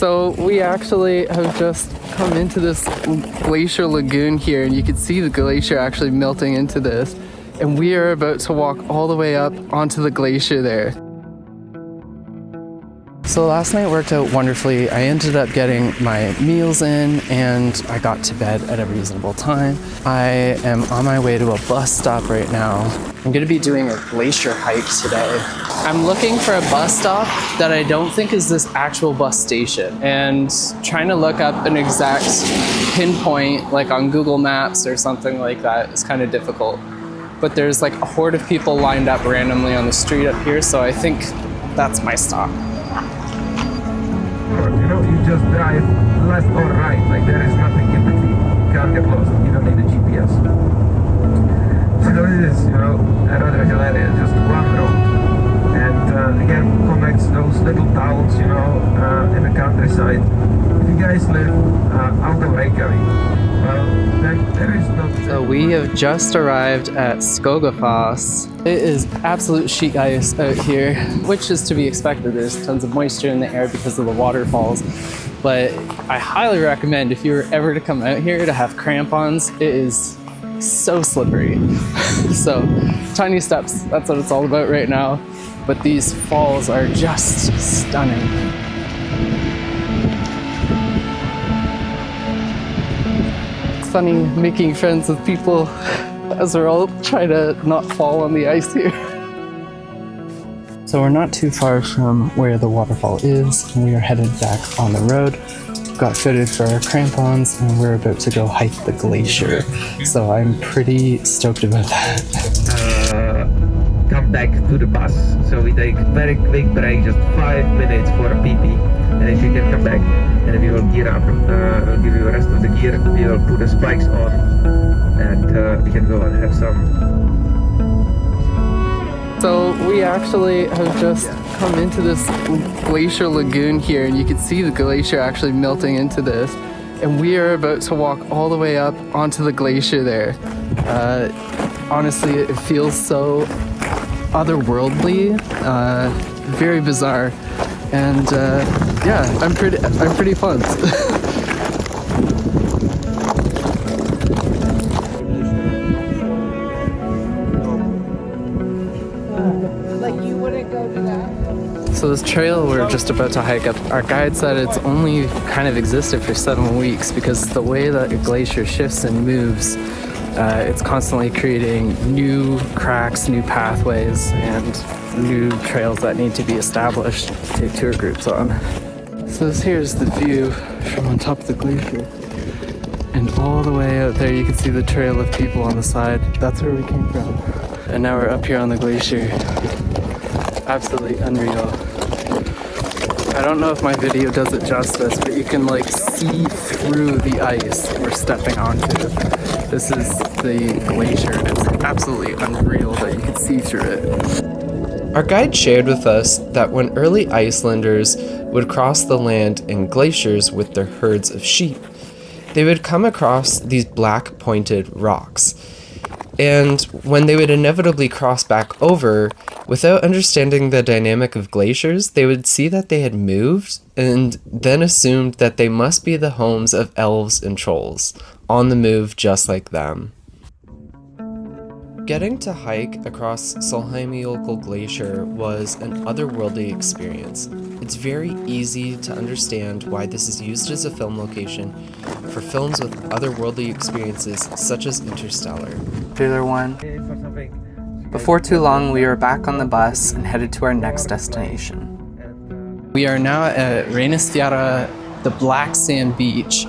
So we actually have just come into this glacier lagoon here, and you can see the glacier actually melting into this. And we are about to walk all the way up onto the glacier there. So last night worked out wonderfully. I ended up getting my meals in and I got to bed at a reasonable time. I am on my way to a bus stop right now. I'm gonna be doing a glacier hike today. I'm looking for a bus stop that I don't think is this actual bus station, and trying to look up an exact pinpoint like on Google Maps or something like that is kind of difficult. But there's like a horde of people lined up randomly on the street up here, so I think that's my stop. You know, you just drive left or right, like there is nothing in between. You can't get lost, you don't need a GPS. So it is, you know, rather hilarious, just one road. And again, connects those little towns, you know, in the countryside. If you guys live out of Reykjavik, well, then there is no... So we have just arrived at Skogafoss. It is absolute sheet ice out here, which is to be expected. There's tons of moisture in the air because of the waterfalls. But I highly recommend, if you were ever to come out here, to have crampons. It is so slippery. So tiny steps, that's what it's all about right now. But these falls are just stunning. Funny making friends with people as we're all trying to not fall on the ice here. So we're not too far from where the waterfall is, and we are headed back on the road. Got fitted for our crampons, and we're about to go hike the glacier. So I'm pretty stoked about that. Come back to the bus. So we take very quick break, just 5 minutes for a pee-pee. And if you can come back, and we will gear up, we'll give you the rest of the gear, we will put the spikes on, and we can go and have some. So we actually have just come into this glacier lagoon here, and you can see the glacier actually melting into this. And we are about to walk all the way up onto the glacier there. Honestly, it feels so otherworldly, very bizarre. And yeah, I'm pretty pumped. So this trail we're just about to hike up, our guide said it's only kind of existed for 7 weeks because the way that a glacier shifts and moves, it's constantly creating new cracks, new pathways, and new trails that need to be established to take tour groups on. So here's the view from on top of the glacier. And all the way out there you can see the trail of people on the side. That's where we came from. And now we're up here on the glacier. Absolutely unreal. I don't know if my video does it justice, but you can like see through the ice we're stepping onto. This is the glacier. It's absolutely unreal that you can see through it. Our guide shared with us that when early Icelanders would cross the land in glaciers with their herds of sheep, they would come across these black pointed rocks. And when they would inevitably cross back over, without understanding the dynamic of glaciers, they would see that they had moved and then assumed that they must be the homes of elves and trolls, on the move just like them. Getting to hike across Sólheimajökull Glacier was an otherworldly experience. It's very easy to understand why this is used as a film location for films with otherworldly experiences such as Interstellar. Trailer 1. Before too long, we are back on the bus and headed to our next destination. We are now at Reynisfjarra, the black sand beach,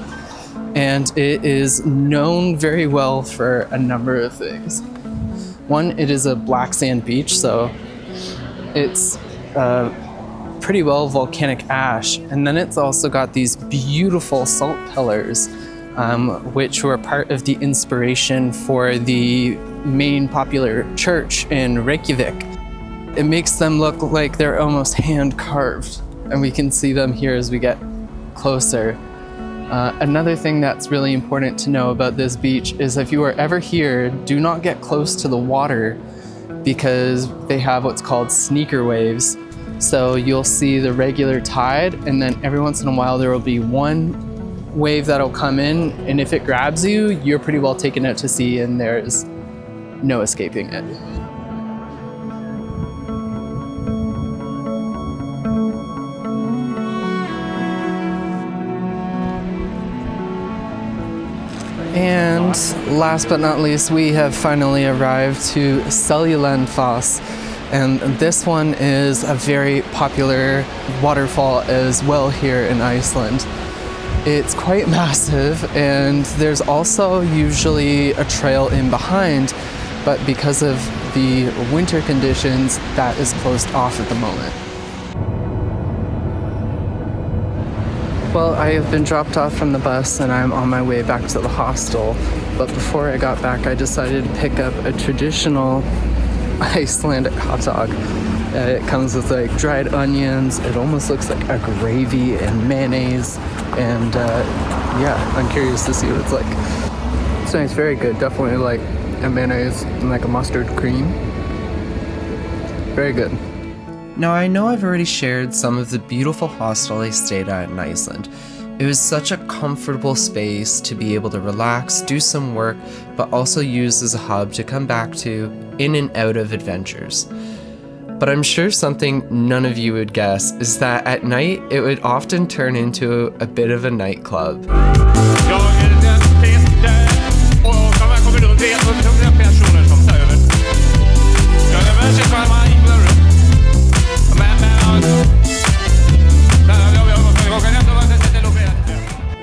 and it is known very well for a number of things. One, it is a black sand beach, so it's pretty well volcanic ash. And then it's also got these beautiful salt pillars, which were part of the inspiration for the main popular church in Reykjavik. It makes them look like they're almost hand carved, and we can see them here as we get closer. Another thing that's really important to know about this beach is if you are ever here, do not get close to the water because they have what's called sneaker waves. So you'll see the regular tide, and then every once in a while there will be one wave that'll come in, and if it grabs you, you're pretty well taken out to sea and there's no escaping it. And last but not least, we have finally arrived to Seljalandsfoss. And this one is a very popular waterfall as well here in Iceland. It's quite massive, and there's also usually a trail in behind, but because of the winter conditions, that is closed off at the moment. Well, I have been dropped off from the bus and I'm on my way back to the hostel. But before I got back, I decided to pick up a traditional Icelandic hot dog. It comes with like dried onions. It almost looks like a gravy and mayonnaise. And yeah, I'm curious to see what it's like. It's nice, very good. Definitely like a mayonnaise and like a mustard cream. Very good. Now, I know I've already shared some of the beautiful hostel I stayed at in Iceland. It was such a comfortable space to be able to relax, do some work, but also use as a hub to come back to in and out of adventures. But I'm sure something none of you would guess is that at night it would often turn into a bit of a nightclub.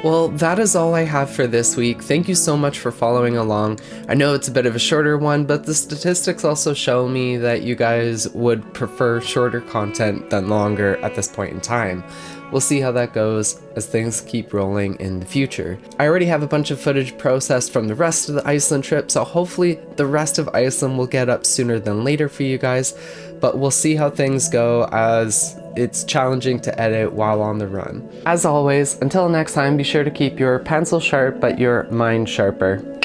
Well, that is all I have for this week. Thank you so much for following along. I know it's a bit of a shorter one, but the statistics also show me that you guys would prefer shorter content than longer at this point in time. We'll see how that goes as things keep rolling in the future. I already have a bunch of footage processed from the rest of the Iceland trip, so hopefully the rest of Iceland will get up sooner than later for you guys, but we'll see how things go as it's challenging to edit while on the run. As always, until next time, be sure to keep your pencil sharp but your mind sharper.